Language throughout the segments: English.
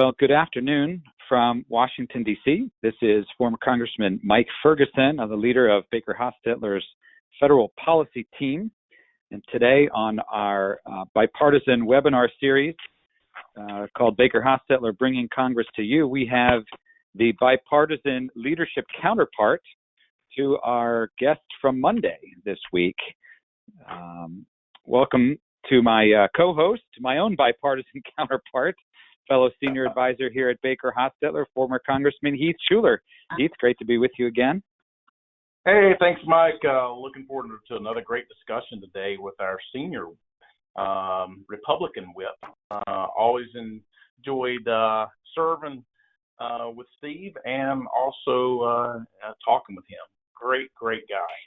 Well, good afternoon from Washington, D.C. This is former Congressman Mike Ferguson, the leader of BakerHostetler's federal policy team. And today on our bipartisan webinar series called BakerHostetler Bringing Congress to You, we have the bipartisan leadership counterpart to our guest from Monday this week. Welcome to my co-host, my own bipartisan counterpart, fellow senior advisor here at BakerHostetler, former Congressman Heath Shuler. Heath, great to be with you again. Hey, thanks, Mike. Looking forward to another great discussion today with our senior Republican whip. Always enjoyed serving with Steve and also talking with him. Great guy.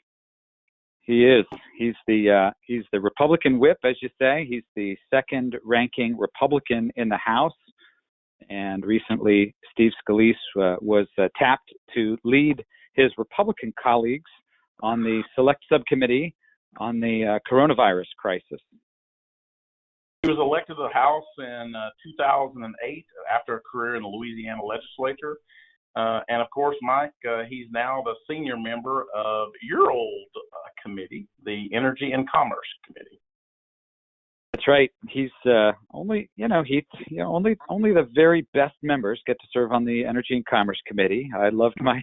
He is. He's the Republican whip, as you say. He's the second-ranking Republican in the House. And recently, Steve Scalise was tapped to lead his Republican colleagues on the Select Subcommittee on the coronavirus crisis. He was elected to the House in 2008 after a career in the Louisiana legislature. And of course, Mike, he's now the senior member of your old committee, the Energy and Commerce Committee. That's right. He's only the very best members get to serve on the Energy and Commerce Committee. I loved my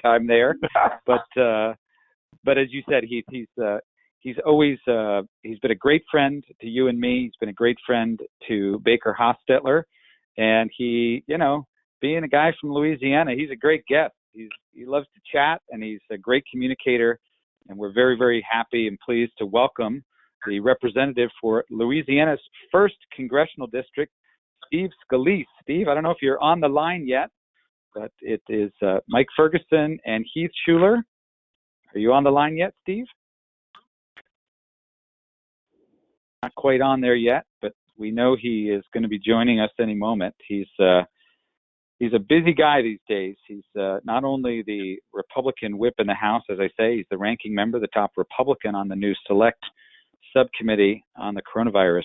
time there, but as you said, he's been a great friend to you and me. He's been a great friend to BakerHostetler, and he, being a guy from Louisiana, he's a great guest. He loves to chat, and he's a great communicator, and we're very, very happy and pleased to welcome the representative for Louisiana's 1st Congressional District, Steve Scalise. Steve, I don't know if you're on the line yet, but it is Mike Ferguson and Heath Shuler. Are you on the line yet, Steve? Not quite on there yet, but we know he is going to be joining us any moment. He's a busy guy these days. He's not only the Republican whip in the House, as I say, he's the ranking member, the top Republican on the new Select Subcommittee on the coronavirus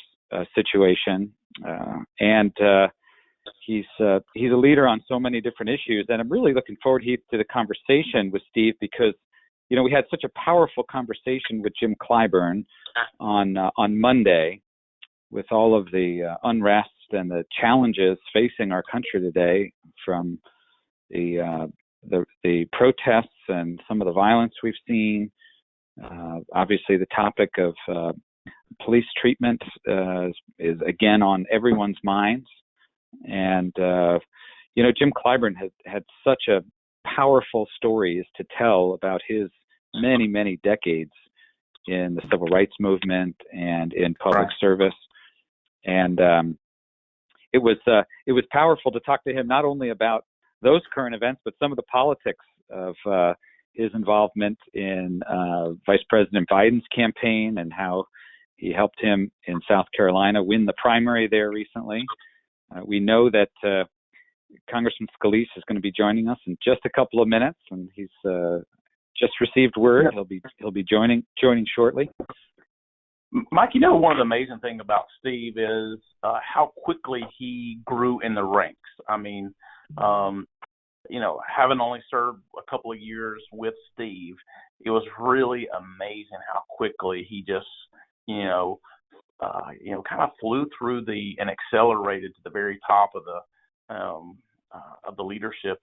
situation, and he's a leader on so many different issues. And I'm really looking forward, Heath, to the conversation with Steve because, we had such a powerful conversation with Jim Clyburn on Monday with all of the unrest and the challenges facing our country today from the protests and some of the violence we've seen. Obviously, the topic of police treatment is again on everyone's minds. And, Jim Clyburn had such a powerful stories to tell about his many, many decades in the civil rights movement and in public service. And it was powerful to talk to him not only about those current events, but some of the politics of his involvement in Vice President Biden's campaign and how he helped him in South Carolina win the primary there recently. We know that Congressman Scalise is going to be joining us in just a couple of minutes, and he's just received word he'll be joining shortly. Mike, one of the amazing things about Steve is how quickly he grew in the ranks. I mean, having only served a couple of years with Steve, it was really amazing how quickly he just, kind of flew through and accelerated to the very top of the leadership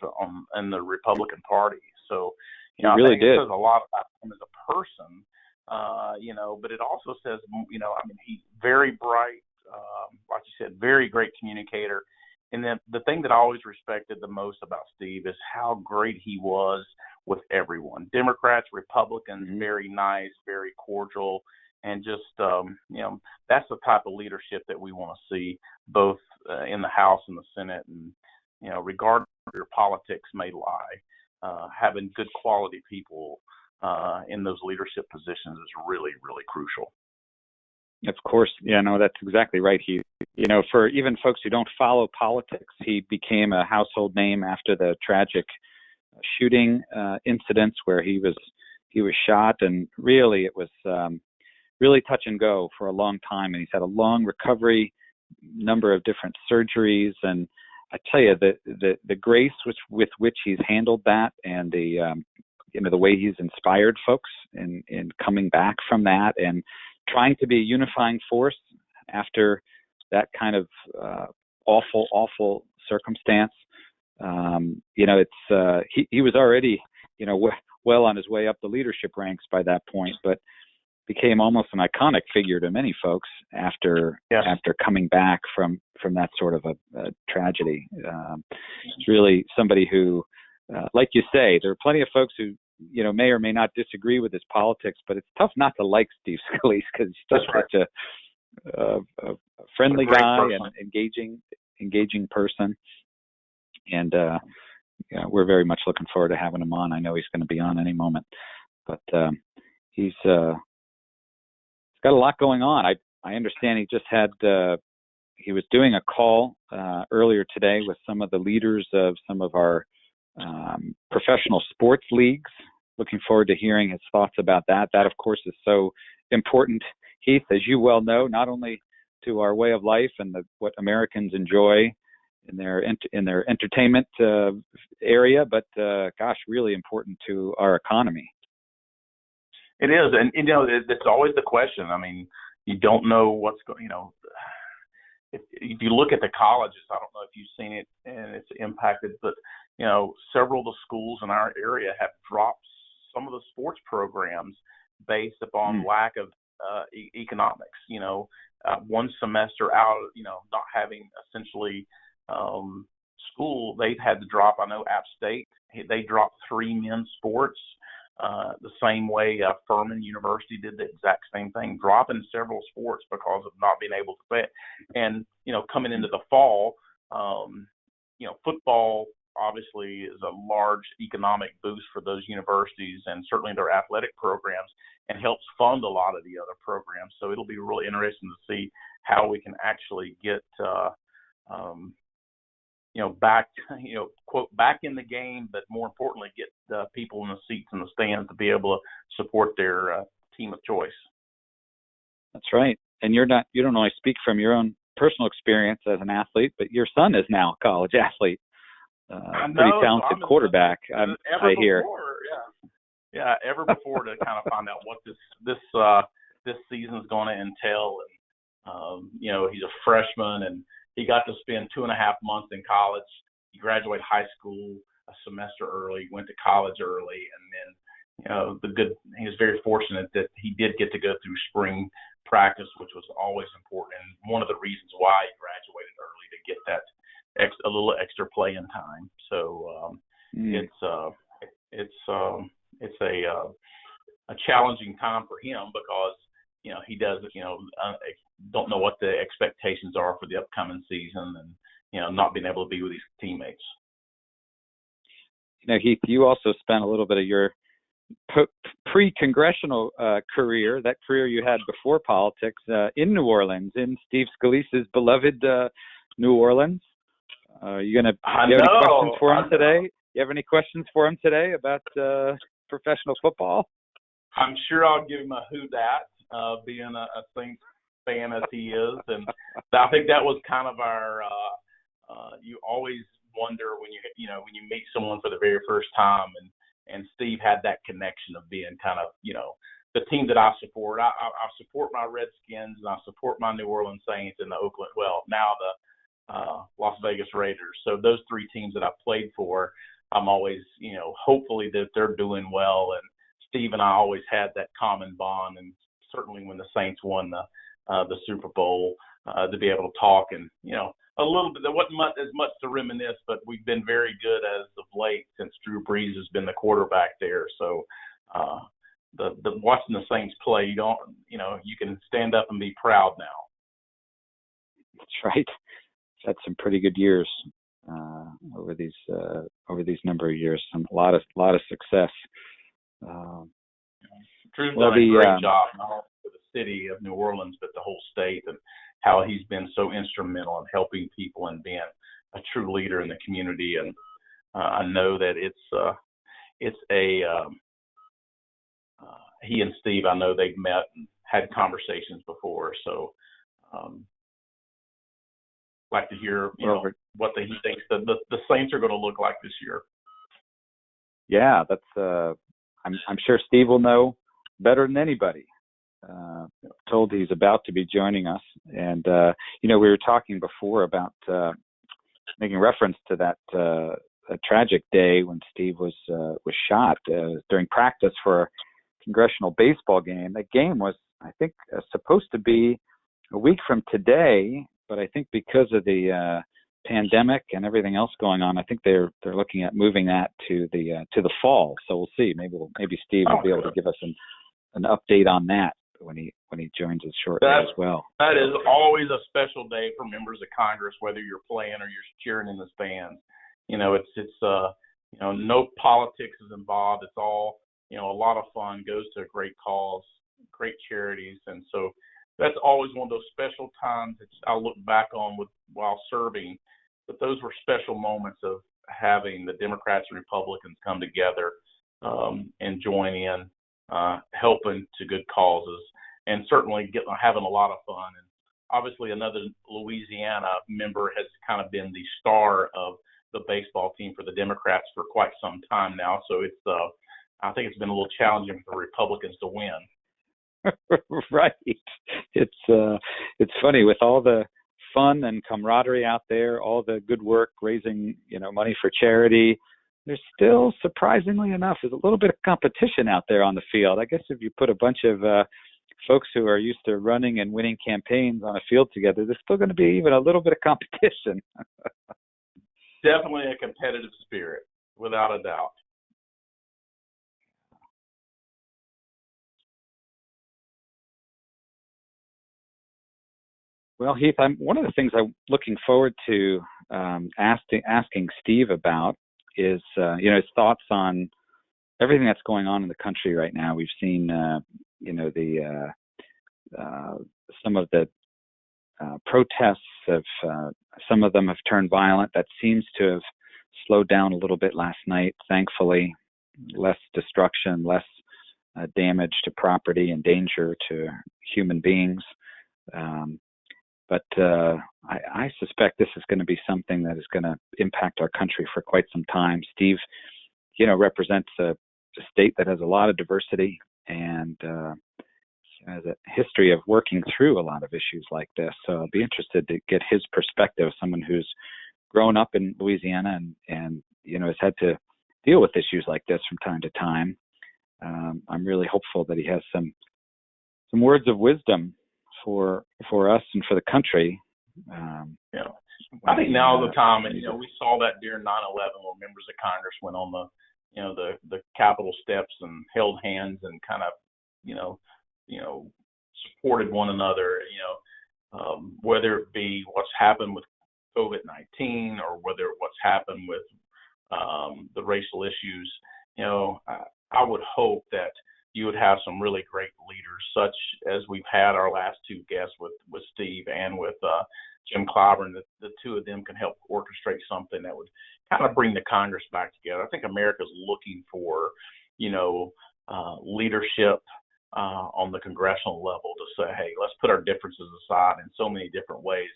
in the Republican Party. So, I really think it says a lot about him as a person, but it also says, he's very bright, like you said, very great communicator. And then the thing that I always respected the most about Steve is how great he was with everyone, Democrats, Republicans, very nice, very cordial. And just, that's the type of leadership that we want to see both in the House and the Senate. And, regardless of your politics may lie, having good quality people in those leadership positions is really, really crucial. Of course. Yeah, no, that's exactly right. He, for even folks who don't follow politics, he became a household name after the tragic shooting incidents where he was shot, and really it was really touch and go for a long time. And he's had a long recovery, number of different surgeries, and I tell you, the grace with which he's handled that, and the way he's inspired folks in coming back from that and trying to be a unifying force after that kind of awful circumstance. He was already, well on his way up the leadership ranks by that point, but became almost an iconic figure to many folks after coming back from that sort of a tragedy. It's really somebody who, like you say, there are plenty of folks who may or may not disagree with his politics, but it's tough not to like Steve Scalise because he's just such a friendly guy and engaging person. And we're very much looking forward to having him on. I know he's going to be on any moment, but he's got a lot going on. I understand he just had he was doing a call earlier today with some of the leaders of some of our professional sports leagues. Looking forward to hearing his thoughts about that. That, of course, is so important, Heath, as you well know, not only to our way of life and what Americans enjoy in their entertainment area, but really important to our economy. It is, and it's always the question. I mean, you don't know what's going. If you look at the colleges, I don't know if you've seen it and it's impacted, but several of the schools in our area have dropped some of the sports programs based upon lack of economics. One semester out, not having essentially school, they've had to drop. I know App State, they dropped 3 men's sports. The same way Furman University did the exact same thing, dropping several sports because of not being able to play it. And, coming into the fall, football obviously is a large economic boost for those universities and certainly their athletic programs, and helps fund a lot of the other programs. So it'll be really interesting to see how we can actually get back, quote, back in the game, but more importantly, get people in the seats in the stands to be able to support their team of choice. That's right. And you don't only speak from your own personal experience as an athlete, but your son is now a college athlete. Pretty talented quarterback, I hear. Yeah, ever before to kind of find out what this season's going to entail. And he's a freshman, and he got to spend 2.5 months in college. He graduated high school a semester early, went to college early, and then he was very fortunate that he did get to go through spring practice, which was always important, and one of the reasons why he graduated early, to get that a little extra playing time. So it's a challenging time for him because he does don't know what the expectations are for the upcoming season, and not being able to be with his teammates. Heath, you also spent a little bit of your pre-congressional career, that career you had before politics, in New Orleans, in Steve Scalise's beloved New Orleans. You have any questions for him today? You have any questions for him today about professional football? I'm sure I'll give him a who dat, being a Saints fan as he is, and I think that was kind of our. You always wonder when you meet someone for the very first time, and Steve had that connection of being kind of the team that I support. I support my Redskins, and I support my New Orleans Saints and the now the Las Vegas Raiders. So those 3 teams that I played for, I'm always hopefully that they're doing well, and Steve and I always had that common bond, and certainly when the Saints won the Super Bowl, to be able to talk and a little bit. There wasn't as much to reminisce, but we've been very good as of late since Drew Brees has been the quarterback there. So the watching the Saints play, you can stand up and be proud now. That's right. Had some pretty good years over these number of years. A lot of success. Drew's done a great job, not only for the city of New Orleans, but the whole state, and how he's been so instrumental in helping people and being a true leader in the community. And I know that he and Steve, I know they've met and had conversations before. So like to hear what he thinks the Saints are going to look like this year. Yeah, that's. I'm sure Steve will know better than anybody. Told he's about to be joining us, and we were talking before about making reference to that a tragic day when Steve was shot during practice for a congressional baseball game. That game was, I think, supposed to be a week from today, but I think because of the pandemic and everything else going on, I think they're looking at moving that to the fall. So we'll see. Maybe Steve will be able to give us an update on that when he joins us shortly as well. That is always a special day for members of Congress, whether you're playing or you're cheering in the stands. It's no politics is involved. It's all a lot of fun, goes to a great cause, great charities, and so that's always one of those special times that I'll look back on while serving. But those were special moments of having the Democrats and Republicans come together and join in, helping to good causes, and certainly having a lot of fun. And obviously, another Louisiana member has kind of been the star of the baseball team for the Democrats for quite some time now. So I think it's been a little challenging for Republicans to win. Right. It's funny with all the fun and camaraderie out there, all the good work raising money for charity. There's still, surprisingly enough, there's a little bit of competition out there on the field. I guess if you put a bunch of folks who are used to running and winning campaigns on a field together, there's still going to be even a little bit of competition. Definitely a competitive spirit, without a doubt. Well, Heath, one of the things I'm looking forward to asking Steve about is, his thoughts on everything that's going on in the country right now. We've seen, some of the protests some of them have turned violent. That seems to have slowed down a little bit last night, thankfully. Less destruction, less damage to property and danger to human beings. But I suspect this is going to be something that is going to impact our country for quite some time. Steve, represents a state that has a lot of diversity and has a history of working through a lot of issues like this. So I'll be interested to get his perspective, someone who's grown up in Louisiana and has had to deal with issues like this from time to time. I'm really hopeful that he has some words of wisdom for us and for the country. I think now is the time, and we saw that during 9/11 when members of Congress went on the Capitol steps and held hands and kind of supported one another. Whether it be what's happened with COVID-19 or whether what's happened with the racial issues, I would hope that you would have some really great leaders, such as we've had our last two guests with Steve and with Jim Clyburn. The two of them can help orchestrate something that would kind of bring the Congress back together. I think America's looking for, leadership on the congressional level to say, hey, let's put our differences aside in so many different ways.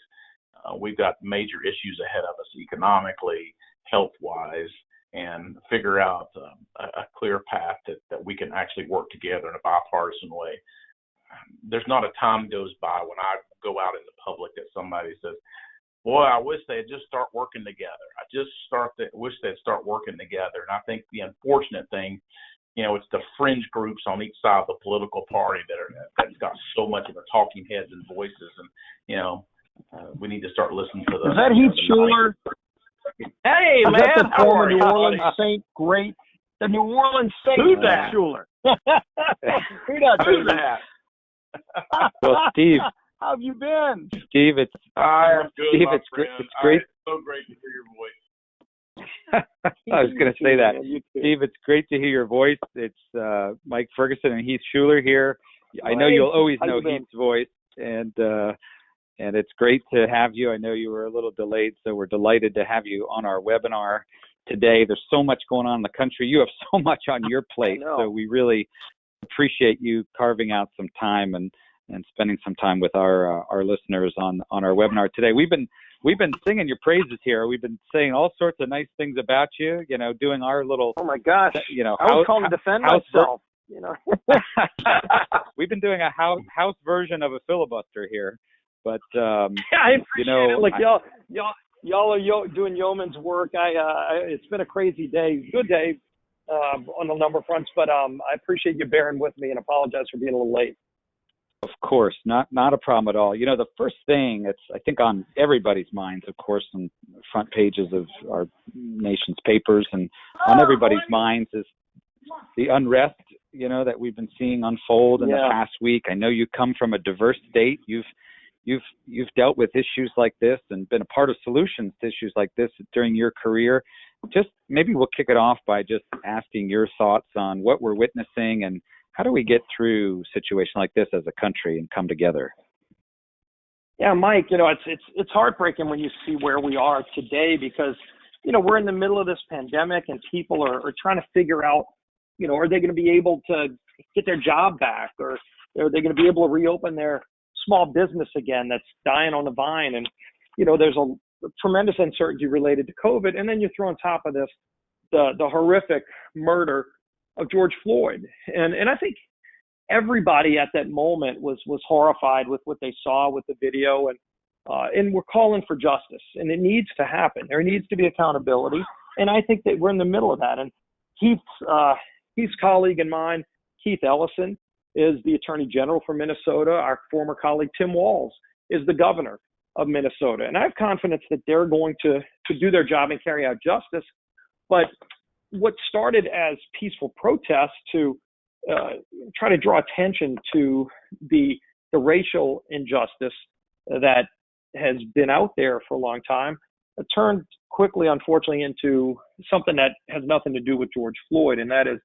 We've got major issues ahead of us economically, health-wise, and figure out a clear path that we can actually work together in a bipartisan way. There's not a time goes by when I go out in the public that somebody says, boy, I wish they'd just start working together. Wish they'd start working together. And I think the unfortunate thing, it's the fringe groups on each side of the political party that's got so much of the talking heads and voices. And, we need to start listening to Is that Heath Shuler? Hey, is man. That the how former are you, New Orleans buddy? Saint great? The New Orleans Saint Who's that? Shuler. Who's that? Well, Steve. How have you been? Steve, I am good, Steve, my it's friend. great. It's so great to hear your voice. I was going to say that. Steve, it's great to hear your voice. It's Mike Ferguson and Heath Shuler here. I know you'll always know Heath's voice, and it's great to have you. I know you were a little delayed, so we're delighted to have you on our webinar today. There's so much going on in the country. You have so much on your plate, so we really appreciate you carving out some time and spending some time with our listeners on our webinar today. We've been we've been singing your praises here. We've been saying all sorts of nice things about you. You know, doing our little. Oh my gosh! You know, I was calling to defend myself. You know, we've been doing a house version of a filibuster here, but I appreciate it. Like y'all are doing yeoman's work. It's been a crazy day, good day on a number of fronts, but I appreciate you bearing with me and apologize for being a little late. Of course, not a problem at all. You know, the first thing that's, I think, on everybody's minds, of course, on the front pages of our nation's papers and on everybody's minds is the unrest, you know, that we've been seeing unfold in the past week. I know you come from a diverse state. You've dealt with issues like this and been a part of solutions to issues like this during your career. Just maybe we'll kick it off by just asking your thoughts on what we're witnessing and how do we get through a situation like this as a country and come together? Yeah, Mike, you know, it's heartbreaking when you see where we are today because, you know, we're in the middle of this pandemic and people are trying to figure out, you know, are they going to be able to get their job back, or are they going to be able to reopen their small business again that's dying on the vine? And, you know, there's a tremendous uncertainty related to COVID. And then you throw on top of this the horrific murder of George Floyd. And I think everybody at that moment was horrified with what they saw with the video, and we're calling for justice, and it needs to happen. There needs to be accountability. And I think that we're in the middle of that. And Heath's colleague and mine, Keith Ellison, is the Attorney General for Minnesota. Our former colleague, Tim Walz, is the governor of Minnesota. And I have confidence that they're going to do their job and carry out justice. But what started as peaceful protests to try to draw attention to the racial injustice that has been out there for a long time, it turned quickly, unfortunately, into something that has nothing to do with George Floyd. And that is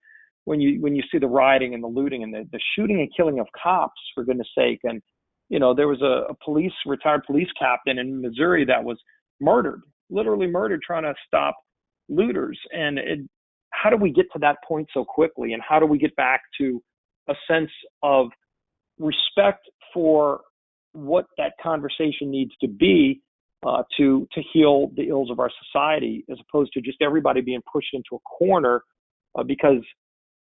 when you see the rioting and the looting and the shooting and killing of cops, for goodness sake. And, you know, there was a retired police captain in Missouri that was murdered, literally murdered, trying to stop looters. And how do we get to that point so quickly? And how do we get back to a sense of respect for what that conversation needs to be to heal the ills of our society, as opposed to just everybody being pushed into a corner because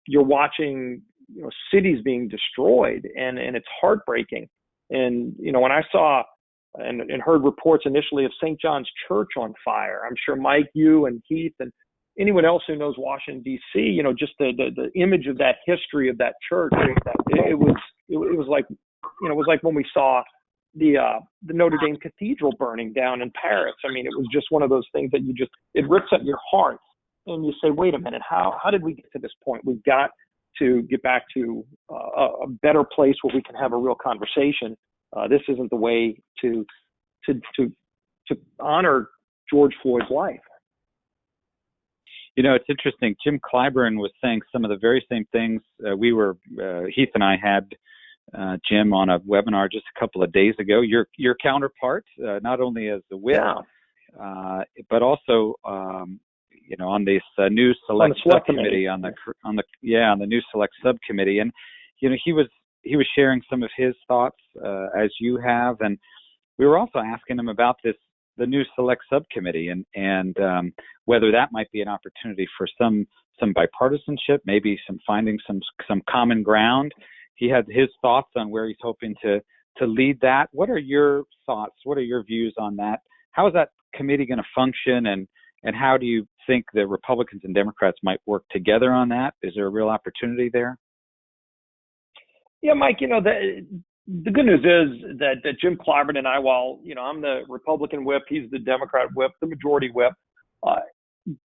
you're watching, you know, cities being destroyed, and it's heartbreaking. And, you know, when I saw and heard reports initially of St. John's Church on fire, I'm sure Mike, you and Keith and anyone else who knows Washington, D.C., you know, just the image of that history of that church, it was like, you know, it was like when we saw the Notre Dame Cathedral burning down in Paris. I mean, it was just one of those things that it rips at your heart, and you say, wait a minute, how did we get to this point? We've got to get back to a better place where we can have a real conversation. This isn't the way to honor George Floyd's life. You know, it's interesting. Jim Clyburn was saying some of the very same things. Heath and I had Jim on a webinar just a couple of days ago. Your counterpart, not only as the whip, but also you know, on this new select subcommittee on the new select subcommittee. And you know, he was sharing some of his thoughts as you have, and we were also asking him about the new select subcommittee and whether that might be an opportunity for some bipartisanship, maybe finding some common ground. He had his thoughts on where he's hoping to lead that. What are your thoughts? What are your views on that? How is that committee going to function, and how do you think the Republicans and Democrats might work together on that? Is there a real opportunity there? Yeah, Mike, you know, the good news is that Jim Clyburn and I, while, you know, I'm the Republican whip, he's the Democrat whip, the majority whip,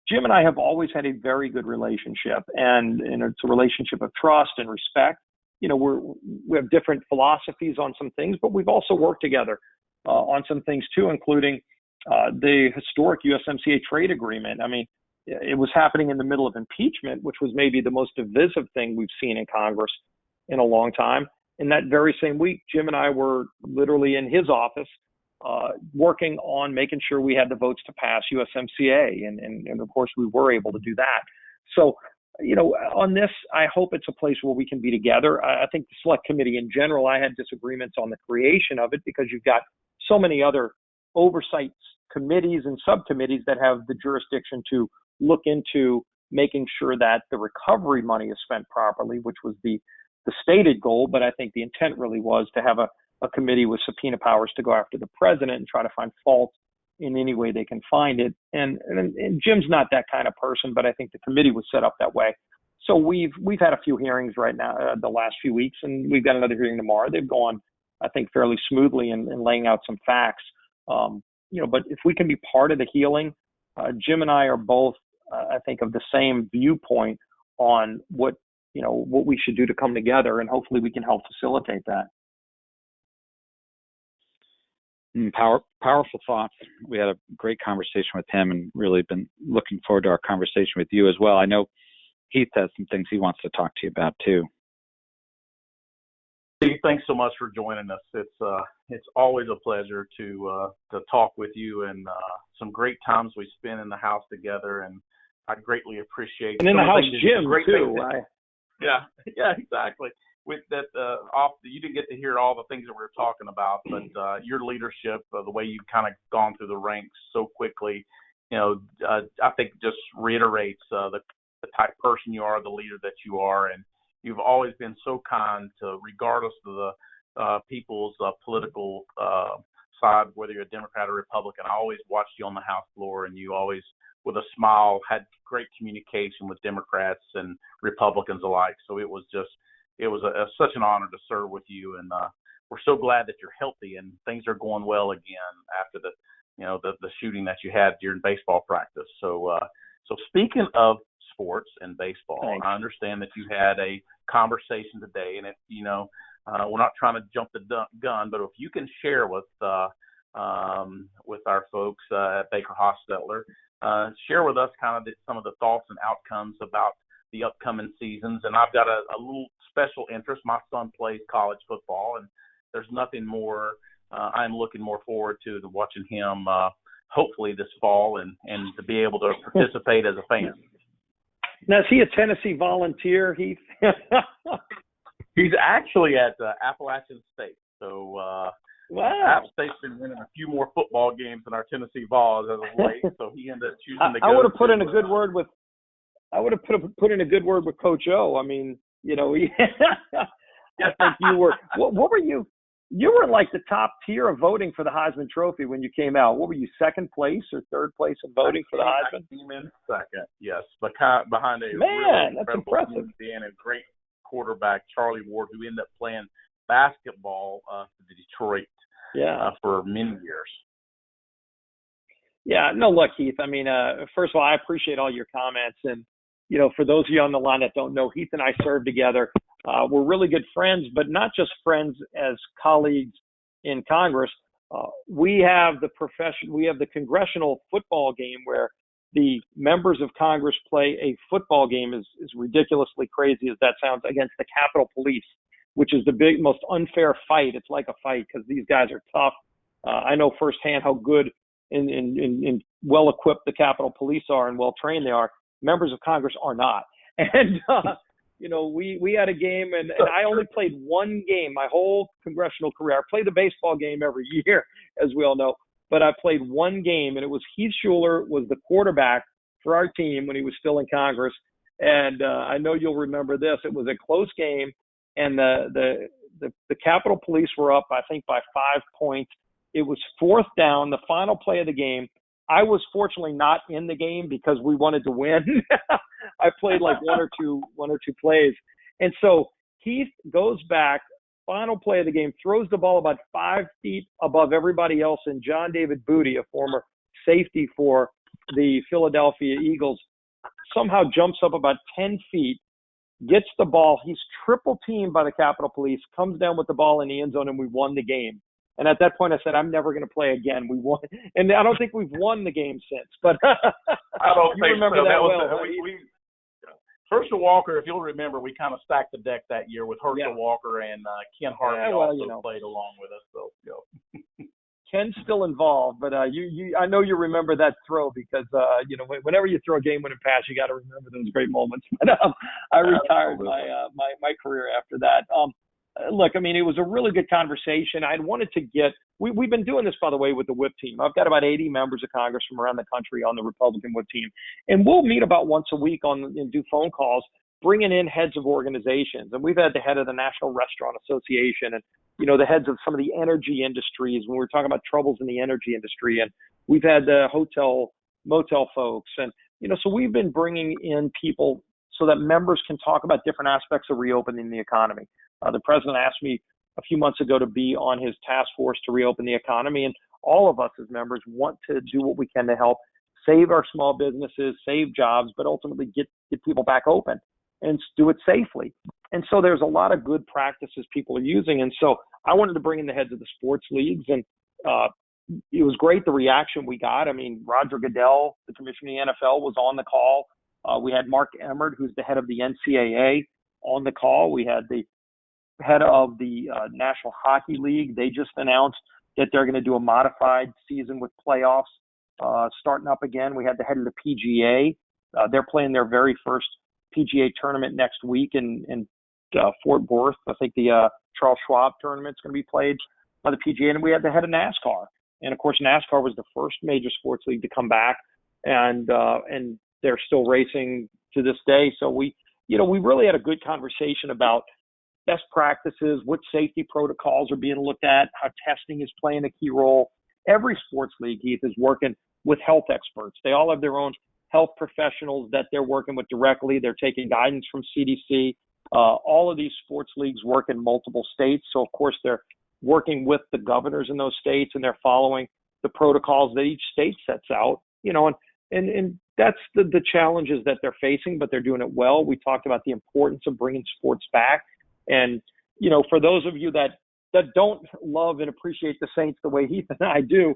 Jim and I have always had a very good relationship, and it's a relationship of trust and respect. You know, we have different philosophies on some things, but we've also worked together on some things too, including the historic USMCA trade agreement. I mean, it was happening in the middle of impeachment, which was maybe the most divisive thing we've seen in Congress in a long time. And that very same week, Jim and I were literally in his office working on making sure we had the votes to pass USMCA. And of course, we were able to do that. So, you know, on this, I hope it's a place where we can be together. I think the select committee in general, I had disagreements on the creation of it because you've got so many other oversight committees and subcommittees that have the jurisdiction to look into making sure that the recovery money is spent properly, which was the stated goal. But I think the intent really was to have a committee with subpoena powers to go after the president and try to find fault in any way they can find it. And Jim's not that kind of person, but I think the committee was set up that way. So we've had a few hearings right now, the last few weeks, and we've got another hearing tomorrow. They've gone, I think, fairly smoothly in laying out some facts. But if we can be part of the healing, Jim and I are both, I think, of the same viewpoint on what we should do to come together, and hopefully we can help facilitate that. Powerful thoughts. We had a great conversation with him, and really been looking forward to our conversation with you as well. I know Heath has some things he wants to talk to you about too. Steve, thanks so much for joining us. It's always a pleasure to talk with you, and some great times we spent in the house together, and I greatly appreciate. And in the house gym too. Yeah, exactly. With that, you didn't get to hear all the things that we were talking about, but your leadership, the way you've kind of gone through the ranks so quickly, I think just reiterates the type of person you are, the leader that you are, and you've always been so kind to, regardless of the people's political side, whether you're a Democrat or Republican. I always watched you on the House floor, and you always, with a smile, had great communication with Democrats and Republicans alike. So it was such an honor to serve with you, and we're so glad that you're healthy and things are going well again after the shooting that you had during baseball practice. So speaking of sports and baseball, thanks. I understand that you had a conversation today, and we're not trying to jump the gun, but if you can share with our folks at BakerHostetler, share with us kind of some of the thoughts and outcomes about the upcoming seasons. And I've got a little special interest. My son plays college football, and there's nothing more I'm looking more forward to than watching him hopefully this fall and to be able to participate as a fan. Now, is he a Tennessee Volunteer, Heath? He's actually at Appalachian State. So wow. App State's been winning a few more football games than our Tennessee Vols as of late, so he ended up choosing to go. I would have put in a good word with. I would have put in a good word with Coach O. I mean, I think you were. What were you? You were like the top tier of voting for the Heisman Trophy when you came out. What were you, second place or third place in voting for the Heisman? I came in second, yes, behind a Man, that's impressive. And a great quarterback, Charlie Ward, who ended up playing basketball for Detroit for many years. Yeah, no, look, Heath, I mean, first of all, I appreciate all your comments. And, for those of you on the line that don't know, Heath and I served together. We're really good friends, but not just friends as colleagues in Congress. We have the congressional football game where the members of Congress play a football game, as ridiculously crazy as that sounds, against the Capitol Police, which is the most unfair fight. It's like a fight because these guys are tough. I know firsthand how good and well-equipped the Capitol Police are and well-trained they are. Members of Congress are not. And, we had a game, and I only played one game my whole congressional career. I played the baseball game every year, as we all know, but I played one game, and it was Heath Shuler was the quarterback for our team when he was still in Congress. And I know you'll remember this. It was a close game, and the Capitol Police were up, I think, by 5 points. It was fourth down, the final play of the game. I was fortunately not in the game because we wanted to win. I played like one or two plays. And so Heath goes back, final play of the game, throws the ball about 5 feet above everybody else, and John David Booty, a former safety for the Philadelphia Eagles, somehow jumps up about 10 feet, gets the ball. He's triple teamed by the Capitol Police, comes down with the ball in the end zone, and we won the game. And at that point, I said, I'm never going to play again. We won. And I don't think we've won the game since. But I don't you remember that well. Herschel Walker, if you'll remember, we kind of stacked the deck that year with Herschel Walker and Ken Harvey also played along with us. So, Ken's still involved, but I know you remember that throw because whenever you throw a game-winning pass, you got to remember those great moments. But I retired my career after that. look, I mean, it was a really good conversation. I'd wanted to get, we've been doing this, by the way, with the whip team. I've got about 80 members of Congress from around the country on the Republican whip team. And we'll meet about once a week and do phone calls, bringing in heads of organizations. And we've had the head of the National Restaurant Association and, the heads of some of the energy industries when we're talking about troubles in the energy industry. And we've had the hotel, motel folks. And, so we've been bringing in people so that members can talk about different aspects of reopening the economy. The president asked me a few months ago to be on his task force to reopen the economy, and all of us as members want to do what we can to help save our small businesses, save jobs, but ultimately get people back open and do it safely. And so there's a lot of good practices people are using. And so I wanted to bring in the heads of the sports leagues, and it was great, the reaction we got. I mean, Roger Goodell, the commissioner of the NFL, was on the call. We had Mark Emmert, who's the head of the NCAA, on the call. We had the head of the National Hockey League. They just announced that they're going to do a modified season with playoffs starting up again. We had the head of the PGA. They're playing their very first PGA tournament next week in Fort Worth. I think the Charles Schwab tournament's going to be played by the PGA. And we had the head of NASCAR. And of course, NASCAR was the first major sports league to come back, and they're still racing to this day. So we really had a good conversation about best practices, what safety protocols are being looked at, how testing is playing a key role. Every sports league, Heath, is working with health experts. They all have their own health professionals that they're working with directly. They're taking guidance from CDC. All of these sports leagues work in multiple states. So, of course, they're working with the governors in those states, and they're following the protocols that each state sets out, and that's the challenges that they're facing, but they're doing it well. We talked about the importance of bringing sports back. And, for those of you that don't love and appreciate the Saints the way Heath and I do,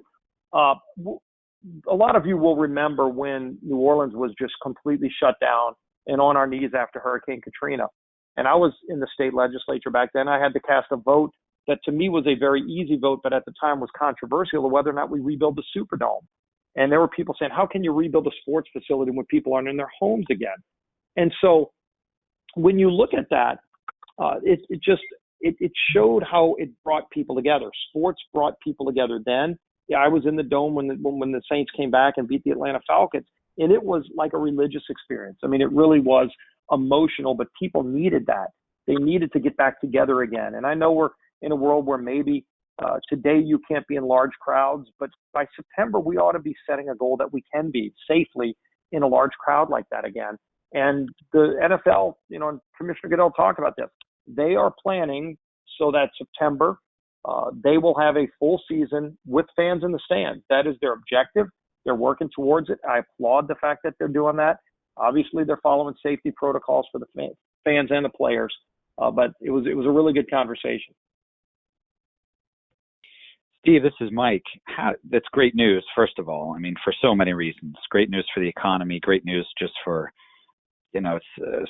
a lot of you will remember when New Orleans was just completely shut down and on our knees after Hurricane Katrina. And I was in the state legislature back then. I had to cast a vote that to me was a very easy vote, but at the time was controversial of whether or not we rebuild the Superdome. And there were people saying, how can you rebuild a sports facility when people aren't in their homes again? And so when you look at that, it showed how it brought people together. Sports brought people together then. Yeah, I was in the Dome when the Saints came back and beat the Atlanta Falcons, and it was like a religious experience. I mean, it really was emotional, but people needed that. They needed to get back together again. And I know we're in a world where maybe today you can't be in large crowds, but by September we ought to be setting a goal that we can be safely in a large crowd like that again. And the NFL, and Commissioner Goodell talked about this. They are planning so that September they will have a full season with fans in the stands. That is their objective. They're working towards it. I applaud the fact that they're doing that. Obviously, they're following safety protocols for the fans and the players. But it was a really good conversation. Steve, this is Mike. That's great news, first of all. I mean, for so many reasons. Great news for the economy, great news just for,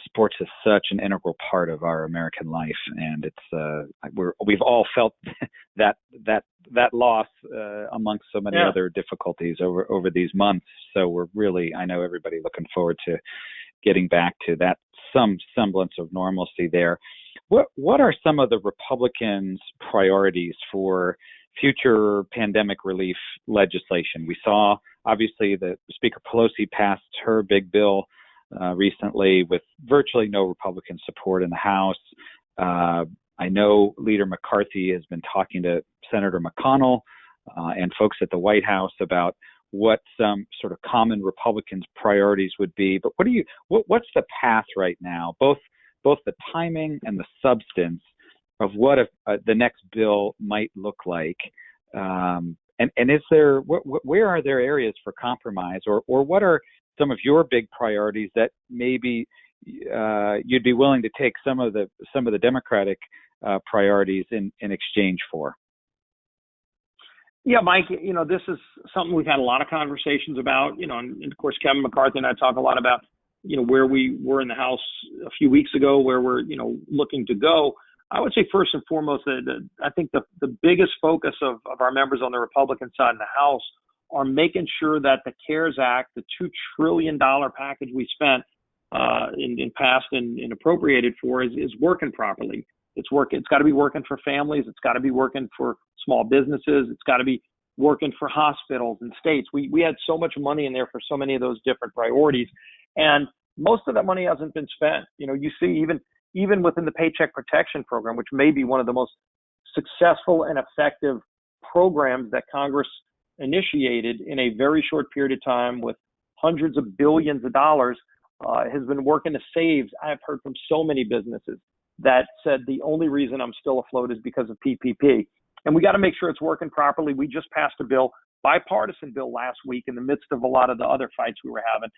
sports is such an integral part of our American life, and we've all felt that loss amongst so many other difficulties over these months. So we're really, I know everybody looking forward to getting back to that some semblance of normalcy there. What are some of the Republicans' priorities for future pandemic relief legislation? We saw, obviously, that Speaker Pelosi passed her big bill recently with virtually no Republican support in the House. I know Leader McCarthy has been talking to Senator McConnell and folks at the White House about what some sort of common Republicans' priorities would be. But what's the path right now, both the timing and the substance of what the next bill might look like? And is there, where are there areas for compromise, or what are some of your big priorities that maybe you'd be willing to take some of the Democratic priorities in exchange for? Yeah, Mike, this is something we've had a lot of conversations about, and of course, Kevin McCarthy and I talk a lot about, where we were in the House a few weeks ago, where we're, looking to go. I would say first and foremost that I think the biggest focus of our members on the Republican side in the House are making sure that the CARES Act, the $2 trillion package we spent and passed and appropriated for is working properly. It's got to be working for families. It's got to be working for small businesses. It's got to be working for hospitals and states. We had so much money in there for so many of those different priorities, and most of that money hasn't been spent. You see even within the Paycheck Protection Program, which may be one of the most successful and effective programs that Congress initiated in a very short period of time with hundreds of billions of dollars, has been working to save. I've heard from so many businesses that said the only reason I'm still afloat is because of PPP. And we got to make sure it's working properly. We just passed a bill, bipartisan bill last week in the midst of a lot of the other fights we were having,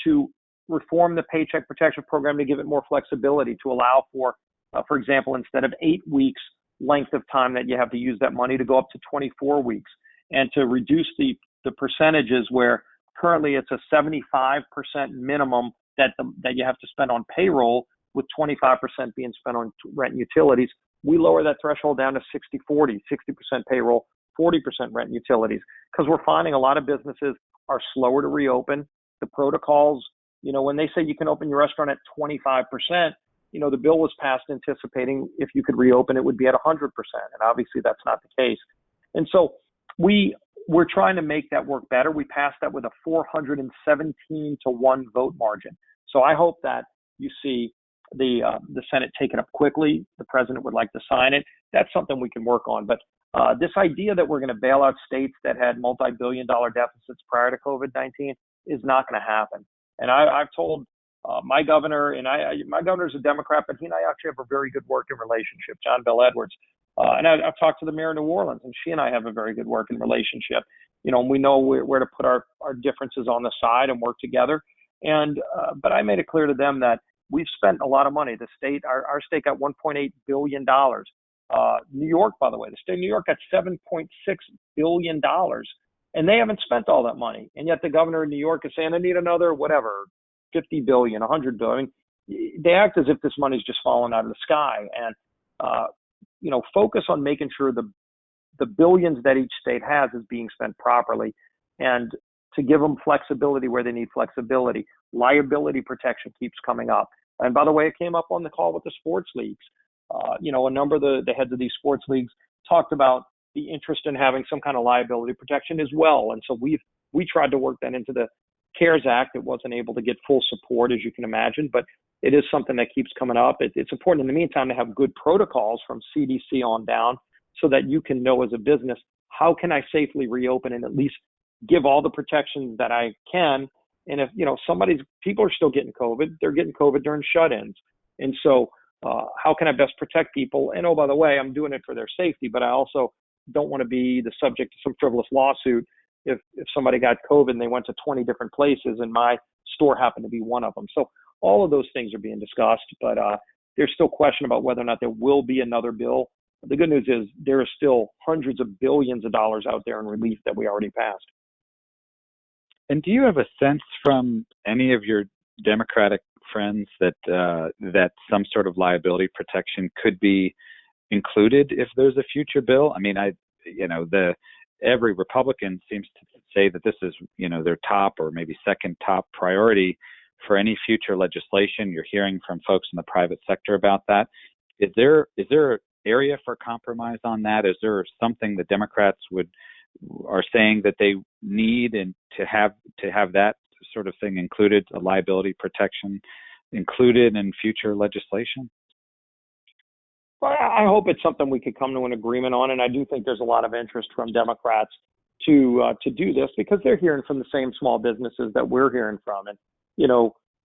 to reform the Paycheck Protection Program to give it more flexibility, to allow for example, instead of 8 weeks length of time that you have to use that money, to go up to 24 weeks, and to reduce the percentages where currently it's a 75% minimum that you have to spend on payroll, with 25% being spent on rent and utilities. We lower that threshold down to 60-40, 60% payroll, 40% rent and utilities, because we're finding a lot of businesses are slower to reopen. The protocols, when they say you can open your restaurant at 25%, the bill was passed anticipating if you could reopen, it would be at 100%. And obviously that's not the case. And so we're trying to make that work better. We passed that with a 417-1 vote margin. So I hope that you see the Senate take it up quickly. The president would like to sign it. That's something we can work on. But this idea that we're going to bail out states that had multi-billion-dollar deficits prior to COVID-19 is not going to happen. And I've told my governor, and my governor's a Democrat, but he and I actually have a very good working relationship, John Bel Edwards. And I've talked to the mayor of New Orleans, and she and I have a very good working relationship. And we know where to put our differences on the side and work together. And but I made it clear to them that we've spent a lot of money. The state, our state got $1.8 billion. New York, by the way, the state of New York got $7.6 billion. And they haven't spent all that money. And yet the governor of New York is saying, I need another, whatever, 50 billion, 100 billion. They act as if this money's just falling out of the sky. And, focus on making sure the billions that each state has is being spent properly, and to give them flexibility where they need flexibility. Liability protection keeps coming up. And by the way, it came up on the call with the sports leagues. A number of the heads of these sports leagues talked about the interest in having some kind of liability protection as well. And so we tried to work that into the CARES Act. It wasn't able to get full support, as you can imagine, but it is something that keeps coming up. It's important in the meantime to have good protocols from CDC on down, so that you can know as a business, how can I safely reopen and at least give all the protections that I can. And if, people are still getting COVID, they're getting COVID during shut-ins. And so how can I best protect people? And, oh, by the way, I'm doing it for their safety, but I also don't want to be the subject of some frivolous lawsuit if somebody got COVID and they went to 20 different places and my store happened to be one of them. So all of those things are being discussed, but there's still question about whether or not there will be another bill. The good news is there are still hundreds of billions of dollars out there in relief that we already passed. And do you have a sense from any of your Democratic friends that some sort of liability protection could be included if there's a future bill? I mean, every Republican seems to say that this is, their top or maybe second top priority for any future legislation. You're hearing from folks in the private sector about that. Is there an area for compromise on that? Is there something the Democrats are saying that they need and to have that sort of thing included, a liability protection included in future legislation? Well, I hope it's something we could come to an agreement on, and I do think there's a lot of interest from Democrats to do this, because they're hearing from the same small businesses that we're hearing from. And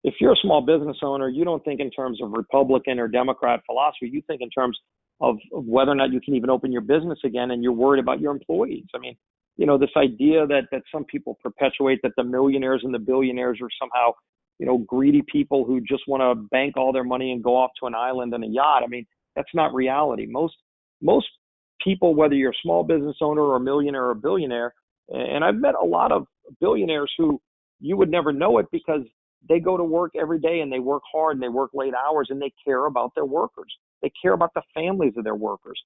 if you're a small business owner, you don't think in terms of Republican or Democrat philosophy. You think in terms of whether or not you can even open your business again, and you're worried about your employees. I mean, this idea that some people perpetuate that the millionaires and the billionaires are somehow, greedy people who just want to bank all their money and go off to an island in a yacht. I mean, that's not reality. Most people, whether you're a small business owner or a millionaire or a billionaire, and I've met a lot of billionaires who you would never know it because they go to work every day and they work hard and they work late hours and they care about their workers. They care about the families of their workers.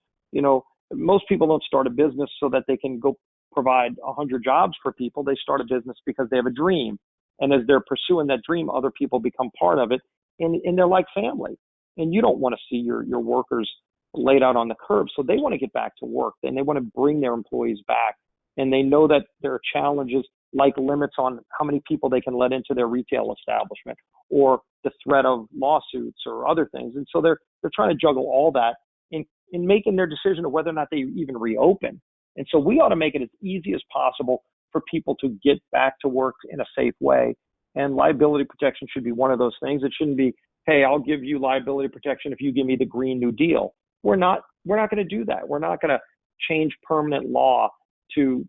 Most people don't start a business so that they can go provide 100 jobs for people. They start a business because they have a dream. And as they're pursuing that dream, other people become part of it, and they're like family. and you don't want to see your workers laid out on the curb. So they want to get back to work, and they want to bring their employees back. And they know that there are challenges like limits on how many people they can let into their retail establishment, or the threat of lawsuits or other things. And so they're trying to juggle all that in making their decision of whether or not they even reopen. And so we ought to make it as easy as possible for people to get back to work in a safe way. And liability protection should be one of those things. It shouldn't be, hey, I'll give you liability protection if you give me the Green New Deal. We're not going to do that. We're not going to change permanent law to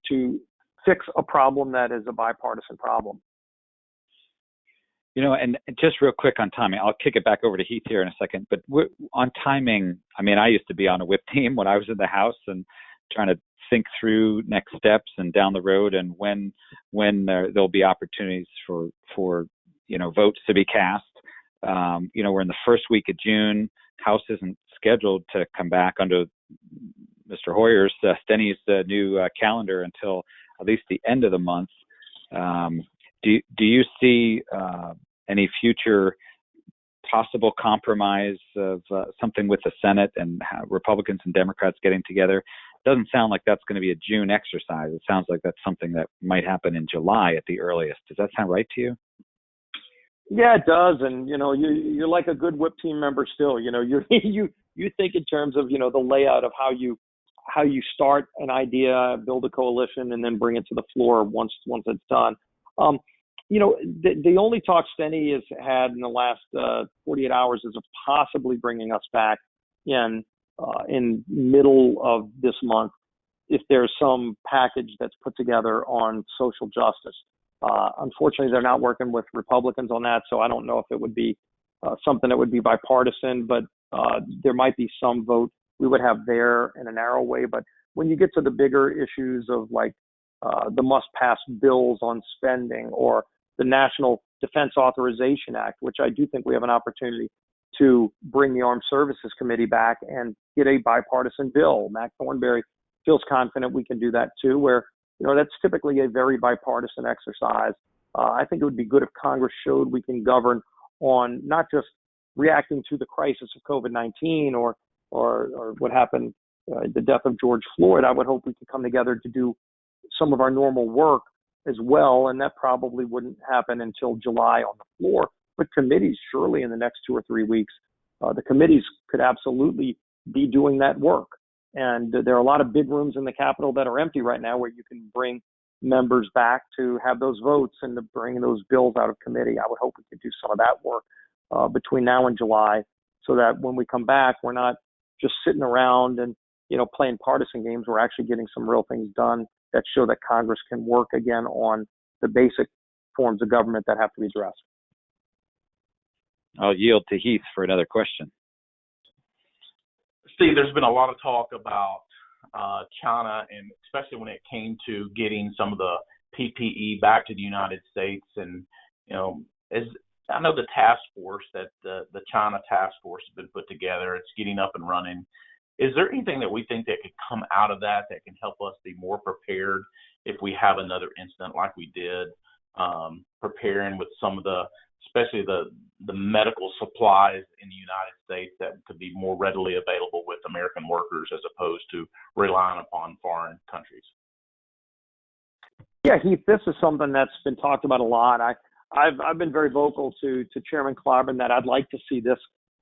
fix a problem that is a bipartisan problem. You know, and just real quick on timing, I'll kick it back over to Heath here in a second. But on timing, I mean, I used to be on a whip team when I was in the House and trying to think through next steps and down the road, and when there'll be opportunities for votes to be cast. We're in the first week of June. House isn't scheduled to come back under Mr. Hoyer's Steny new calendar until at least the end of the month. Do you see any future possible compromise of something with the Senate and Republicans and Democrats getting together? Doesn't sound like that's going to be a June exercise. It sounds like that's something that might happen in July at the earliest. Does that sound right to you? Yeah, it does. And, you're like a good whip team member still. You think in terms of, the layout of how you start an idea, build a coalition, and then bring it to the floor once it's done. The only talk Steny has had in the last 48 hours is of possibly bringing us back in middle of this month if there's some package that's put together on social justice. Unfortunately, they're not working with Republicans on that, so I don't know if it would be something that would be bipartisan, but there might be some vote we would have there in a narrow way. But when you get to the bigger issues of like the must-pass bills on spending, or the National Defense Authorization Act, which I do think we have an opportunity to bring the Armed Services Committee back and get a bipartisan bill. Mac Thornberry feels confident we can do that too, where that's typically a very bipartisan exercise. I think it would be good if Congress showed we can govern on not just reacting to the crisis of COVID-19 or what happened, the death of George Floyd. I would hope we could come together to do some of our normal work as well, and that probably wouldn't happen until July on the floor. But committees, surely in the next 2 or 3 weeks, the committees could absolutely be doing that work. And there are a lot of big rooms in the Capitol that are empty right now where you can bring members back to have those votes and to bring those bills out of committee. I would hope we could do some of that work between now and July, so that when we come back, we're not just sitting around and playing partisan games. We're actually getting some real things done that show that Congress can work again on the basic forms of government that have to be addressed. I'll yield to Heath for another question. Steve, there's been a lot of talk about China, and especially when it came to getting some of the PPE back to the United States. And, as I know, the task force that the China task force has been put together, it's getting up and running. Is there anything that we think that could come out of that can help us be more prepared if we have another incident like we did, preparing with some of especially the medical supplies in the United States that could be more readily available with American workers as opposed to relying upon foreign countries? Yeah, Heath, this is something that's been talked about a lot. I've been very vocal to Chairman Clyburn that I'd like to see this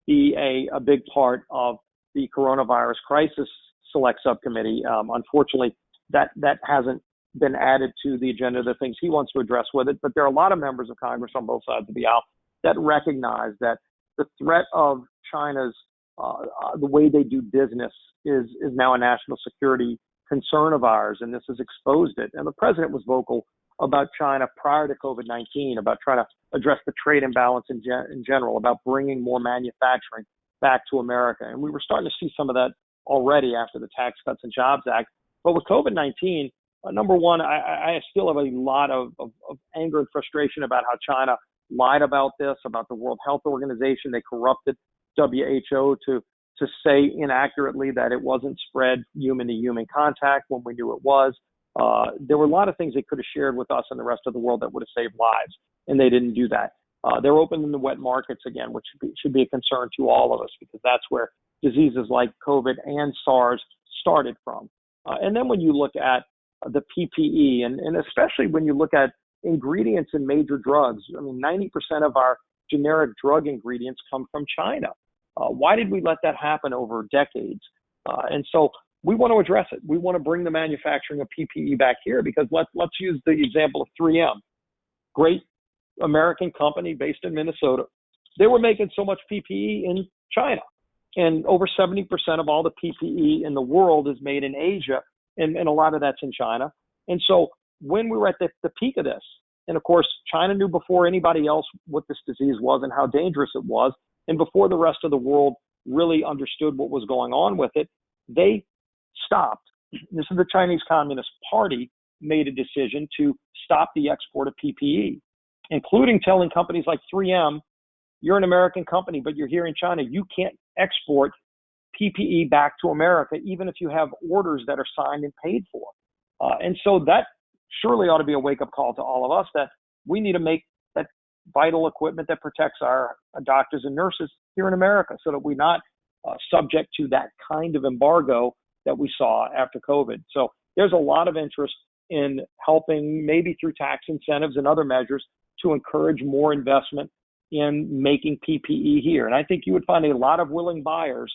be a big part of the coronavirus crisis select subcommittee. Unfortunately, that hasn't been added to the agenda of the things he wants to address with it. But there are a lot of members of Congress on both sides of the aisle that recognize that the threat of China's, the way they do business is now a national security concern of ours, and this has exposed it. And the president was vocal about China prior to COVID-19, about trying to address the trade imbalance in general, about bringing more manufacturing back to America. And we were starting to see some of that already after the Tax Cuts and Jobs Act. But with COVID-19, number one, I still have a lot of anger and frustration about how China lied about this, about the World Health Organization. They corrupted WHO to say inaccurately that it wasn't spread human-to-human contact when we knew it was. There were a lot of things they could have shared with us and the rest of the world that would have saved lives, and they didn't do that. They're opening the wet markets again, which should be a concern to all of us because that's where diseases like COVID and SARS started from. And then when you look at the PPE, and especially when you look at ingredients in major drugs, I mean, 90% of our generic drug ingredients come from China. Why did we let that happen over decades? And so we want to address it. We want to bring the manufacturing of PPE back here because let's use the example of 3M. Great American company based in Minnesota. They were making so much PPE in China. And over 70% of all the PPE in the world is made in Asia, and a lot of that's in China. And so when we were at the peak of this, and of course, China knew before anybody else what this disease was and how dangerous it was, and before the rest of the world really understood what was going on with it, they stopped. This is the Chinese Communist Party made a decision to stop the export of PPE, including telling companies like 3M, you're an American company, but you're here in China. You can't export PPE back to America, even if you have orders that are signed and paid for. And so that surely ought to be a wake-up call to all of us that we need to make that vital equipment that protects our doctors and nurses here in America so that we're not subject to that kind of embargo that we saw after COVID. So there's a lot of interest in helping, maybe through tax incentives and other measures, to encourage more investment in making PPE here. And I think you would find a lot of willing buyers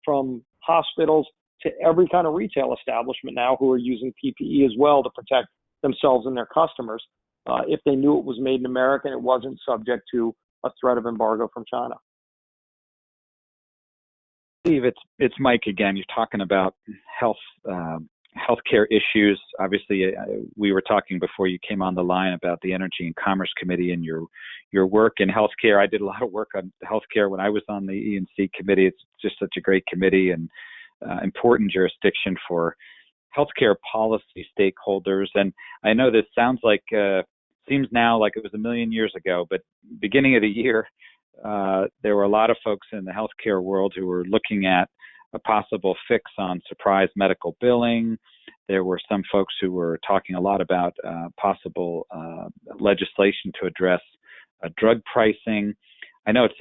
from hospitals to every kind of retail establishment now who are using PPE as well to protect themselves and their customers if they knew it was made in America and it wasn't subject to a threat of embargo from China. Steve, it's Mike again. You're talking about healthcare issues. Obviously, we were talking before you came on the line about the Energy and Commerce Committee and your work in healthcare. I did a lot of work on healthcare when I was on the E&C committee. It's just such a great committee and important jurisdiction for healthcare policy stakeholders. And I know this seems now like it was a million years ago, but beginning of the year, there were a lot of folks in the healthcare world who were looking at a possible fix on surprise medical billing. There were some folks who were talking a lot about possible legislation to address drug pricing. I know it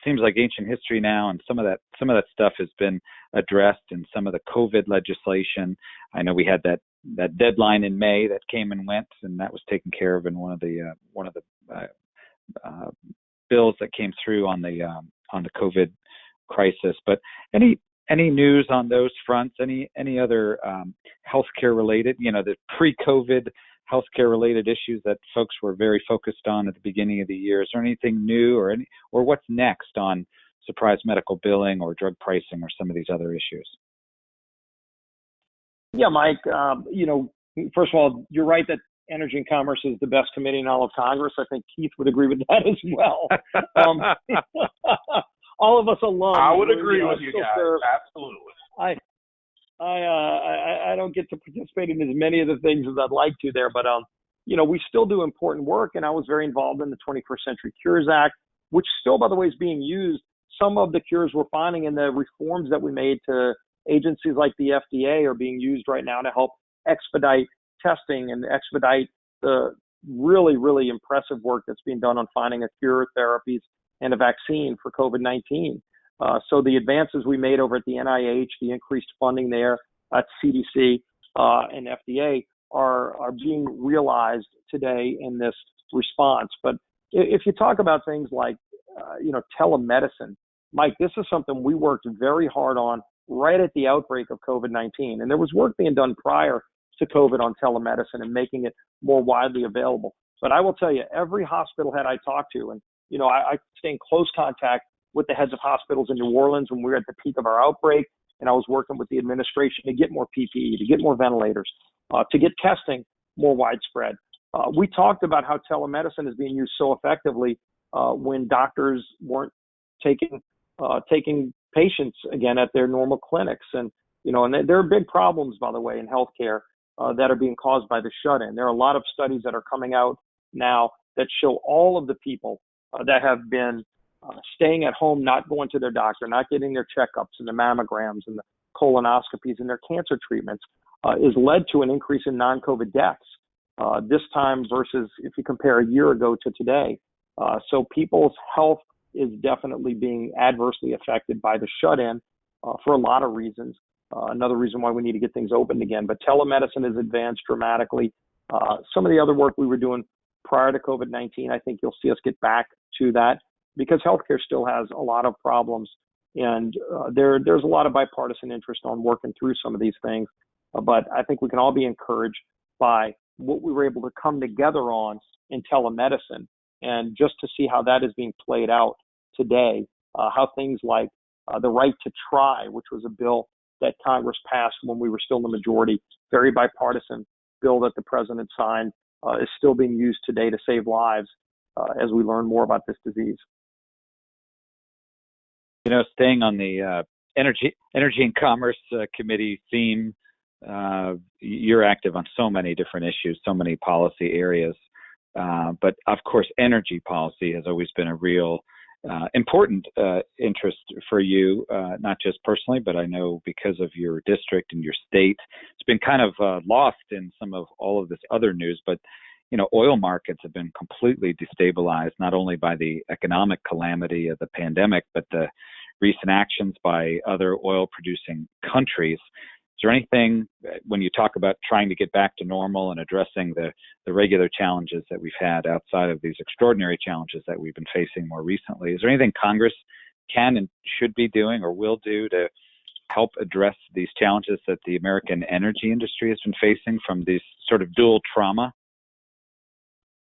seems like ancient history now, and some of that stuff has been addressed in some of the COVID legislation. I know we had that deadline in May that came and went, and that was taken care of in one of the bills that came through on the COVID crisis. But any news on those fronts? Any other healthcare related, the pre-COVID healthcare related issues that folks were very focused on at the beginning of the year? Is there anything new or what's next on surprise medical billing or drug pricing or some of these other issues? Yeah, Mike, first of all, you're right that Energy and Commerce is the best committee in all of Congress. I think Heath would agree with that as well. All of us alums. I would agree with you guys. Absolutely. I don't get to participate in as many of the things as I'd like to there, but we still do important work, and I was very involved in the 21st Century Cures Act, which still, by the way, is being used. Some of the cures we're finding in the reforms that we made to agencies like the FDA are being used right now to help expedite testing and expedite the really, really impressive work that's being done on finding a cure, therapies, and a vaccine for COVID-19. So the advances we made over at the NIH, the increased funding there at CDC and FDA are being realized today in this response. But if you talk about things like, telemedicine, Mike, this is something we worked very hard on right at the outbreak of COVID-19. And there was work being done prior to COVID on telemedicine and making it more widely available. But I will tell you, every hospital head I talked to, and I stay in close contact with the heads of hospitals in New Orleans when we were at the peak of our outbreak, and I was working with the administration to get more PPE, to get more ventilators, to get testing more widespread. We talked about how telemedicine is being used so effectively when doctors weren't taking patients again at their normal clinics, and there are big problems, by the way, in healthcare that are being caused by the shut-in. There are a lot of studies that are coming out now that show all of the people that have been staying at home, not going to their doctor, not getting their checkups and the mammograms and the colonoscopies and their cancer treatments is led to an increase in non-COVID deaths this time versus if you compare a year ago to today. So people's health is definitely being adversely affected by the shut-in for a lot of reasons. Another reason why we need to get things opened again. But telemedicine has advanced dramatically. Some of the other work we were doing prior to COVID-19, I think you'll see us get back to that because healthcare still has a lot of problems. And there's a lot of bipartisan interest on working through some of these things. But I think we can all be encouraged by what we were able to come together on in telemedicine and just to see how that is being played out today, how things like the right to try, which was a bill that Congress passed when we were still in the majority, very bipartisan bill that the president signed, is still being used today to save lives as we learn more about this disease. You know, staying on the Energy and Commerce Committee theme, you're active on so many different issues, so many policy areas. But of course, energy policy has always been a real important interest for you, not just personally, but I know because of your district and your state. It's been kind of lost in some of all of this other news, but you know, oil markets have been completely destabilized, not only by the economic calamity of the pandemic, but the recent actions by other oil-producing countries. Is there anything, when you talk about trying to get back to normal and addressing the regular challenges that we've had outside of these extraordinary challenges that we've been facing more recently, is there anything Congress can and should be doing or will do to help address these challenges that the American energy industry has been facing from this sort of dual trauma?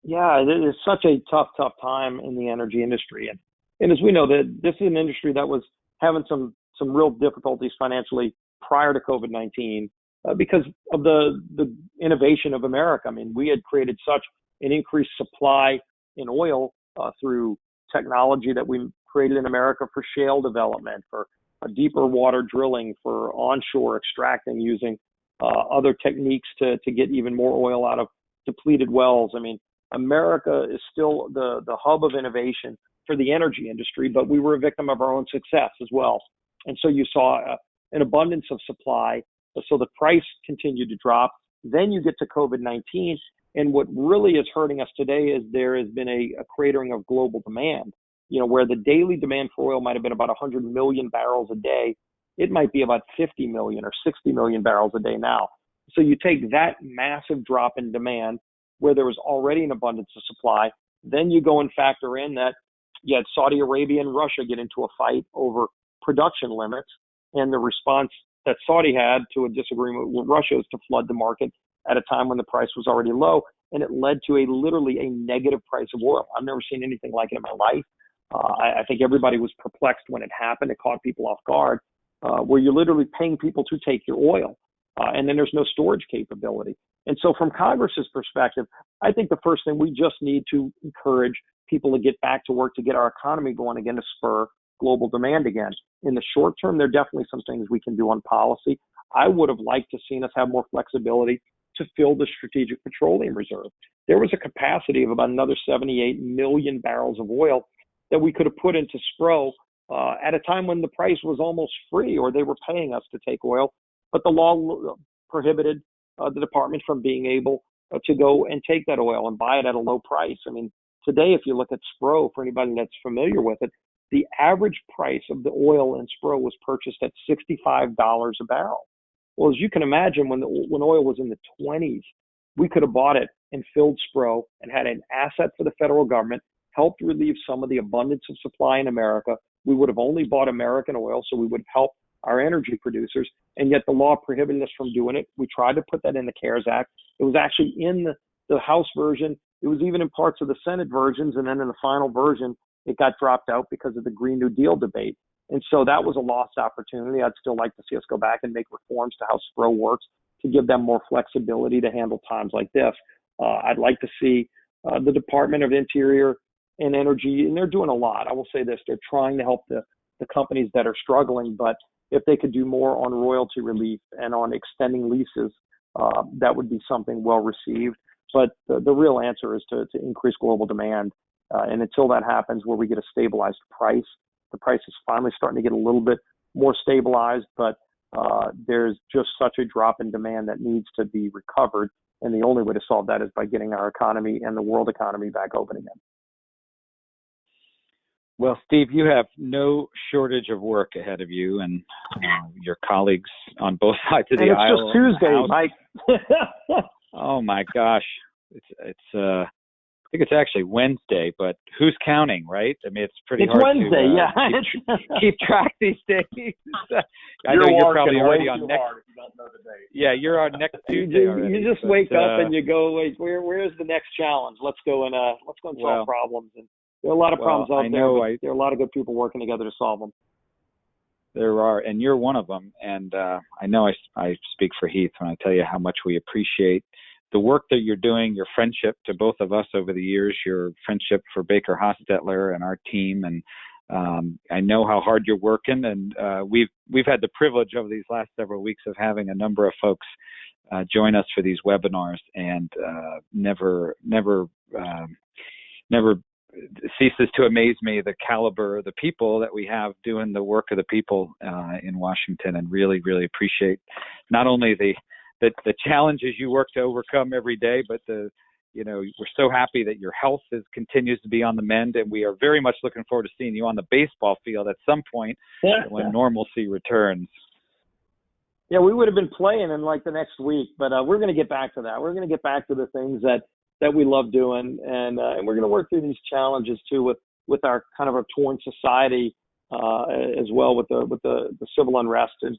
Yeah, it is such a tough time in the energy industry. And as we know, that this is an industry that was having some real difficulties financially prior to COVID-19 because of the innovation of America. I mean, we had created such an increased supply in oil through technology that we created in America for shale development, for deeper water drilling, for onshore extracting using other techniques to get even more oil out of depleted wells. I mean, America is still the hub of innovation for the energy industry, but we were a victim of our own success as well. And so you saw an abundance of supply, so the price continued to drop. Then you get to COVID-19, and what really is hurting us today is there has been a cratering of global demand. You know, where the daily demand for oil might have been about 100 million barrels a day, it might be about 50 million or 60 million barrels a day now. So you take that massive drop in demand where there was already an abundance of supply, then you go and factor in that you had Saudi Arabia and Russia get into a fight over production limits, and the response that Saudi had to a disagreement with Russia is to flood the market at a time when the price was already low, and it led to literally a negative price of oil. I've never seen anything like it in my life. I think everybody was perplexed when it happened. It caught people off guard, where you're literally paying people to take your oil, and then there's no storage capability. And so from Congress's perspective, I think the first thing we just need to encourage people to get back to work to get our economy going again to spur global demand again. In the short term, there are definitely some things we can do on policy. I would have liked to seen us have more flexibility to fill the strategic petroleum reserve. There was a capacity of about another 78 million barrels of oil that we could have put into SPRO at a time when the price was almost free or they were paying us to take oil. But the law prohibited the department from being able to go and take that oil and buy it at a low price. I mean, today, if you look at SPRO, for anybody that's familiar with it, the average price of the oil in SPRO was purchased at $65 a barrel. Well, as you can imagine, when oil was in the 20s, we could have bought it and filled SPRO and had an asset for the federal government, helped relieve some of the abundance of supply in America. We would have only bought American oil, so we would have helped our energy producers, and yet the law prohibited us from doing it. We tried to put that in the CARES Act. It was actually in the House version. It was even in parts of the Senate versions, and then in the final version, it got dropped out because of the Green New Deal debate. And so that was a lost opportunity. I'd still like to see us go back and make reforms to how SPRO works to give them more flexibility to handle times like this. I'd like to see the Department of Interior and Energy, and they're doing a lot. I will say this, they're trying to help the companies that are struggling, but if they could do more on royalty relief and on extending leases, that would be something well received. But the real answer is to increase global demand. And until that happens, where we get a stabilized price, the price is finally starting to get a little bit more stabilized, but there's just such a drop in demand that needs to be recovered. And the only way to solve that is by getting our economy and the world economy back open again. Well, Steve, you have no shortage of work ahead of you and your colleagues on both sides of the aisle. And it's just Tuesday, Mike. Oh my gosh, it's I think it's actually Wednesday, but who's counting, right? I mean, it's pretty hard Wednesday, to keep track these days. I know you're probably already on next. Hard if you don't know the date. Yeah, you're on next Tuesday already. You just wake up and you go, wait, where's the next challenge? Let's go and solve problems. And there are a lot of problems out there. There are a lot of good people working together to solve them. There are, and you're one of them. And I know I speak for Heath when I tell you how much we appreciate the work that you're doing, your friendship to both of us over the years, your friendship for BakerHostetler and our team. And I know how hard you're working. And we've had the privilege over these last several weeks of having a number of folks join us for these webinars, and never ceases to amaze me the caliber of the people that we have doing the work of the people in Washington, and really, really appreciate not only the challenges you work to overcome every day, but we're so happy that your health continues to be on the mend, and we are very much looking forward to seeing you on the baseball field at some point when normalcy returns. Yeah, we would have been playing in like the next week, but we're going to get back to that. We're going to get back to the things that we love doing, and we're going to work through these challenges too with our kind of a torn society as well with the civil unrest. And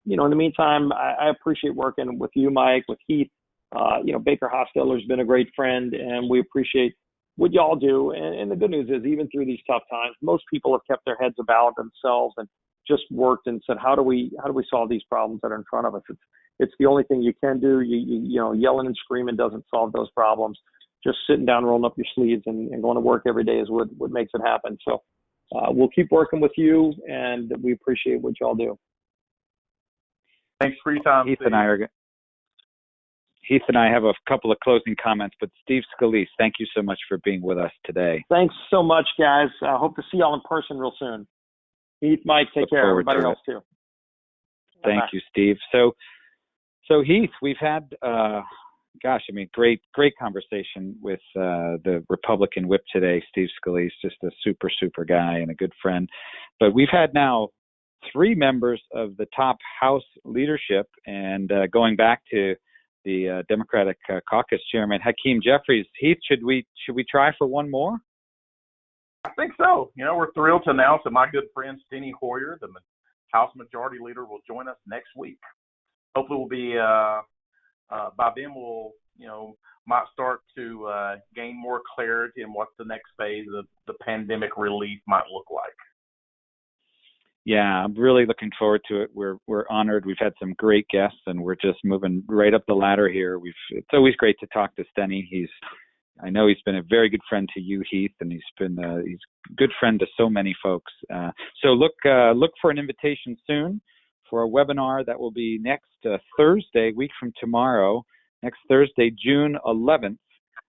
in the meantime, I appreciate working with you, Mike, with Heath. BakerHostetler has been a great friend, and we appreciate what y'all do. And the good news is, even through these tough times, most people have kept their heads about themselves and just worked and said, how do we solve these problems that are in front of us? It's the only thing you can do. Yelling and screaming doesn't solve those problems. Just sitting down, rolling up your sleeves, and going to work every day is what makes it happen. So we'll keep working with you, and we appreciate what y'all do. Thanks for your time, Heath and I have a couple of closing comments, but Steve Scalise, thank you so much for being with us today. Thanks so much, guys. I hope to see y'all in person real soon. Heath, Mike, take care. Everybody else too. Thank you, Steve. So Heath, we've had, great conversation with the Republican whip today, Steve Scalise, just a super, super guy and a good friend. But we've had now 3 members of the top House leadership, and going back to the Democratic Caucus Chairman Hakeem Jeffries. Heath, should we try for one more? I think so. We're thrilled to announce that my good friend Steny Hoyer, the House Majority Leader, will join us next week. Hopefully we'll be, by then we'll, might start to gain more clarity in what the next phase of the pandemic relief might look like. Yeah, I'm really looking forward to it. We're honored. We've had some great guests, and we're just moving right up the ladder here. It's always great to talk to Steny. I know he's been a very good friend to you, Heath, and he's a good friend to so many folks. So look for an invitation soon for a webinar that will be next Thursday, a week from tomorrow, next Thursday, June 11th.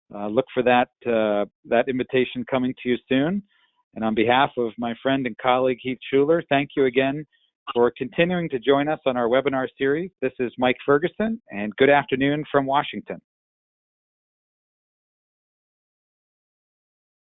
Look for that invitation coming to you soon. And on behalf of my friend and colleague Heath Shuler, thank you again for continuing to join us on our webinar series. This is Mike Ferguson, and good afternoon from Washington.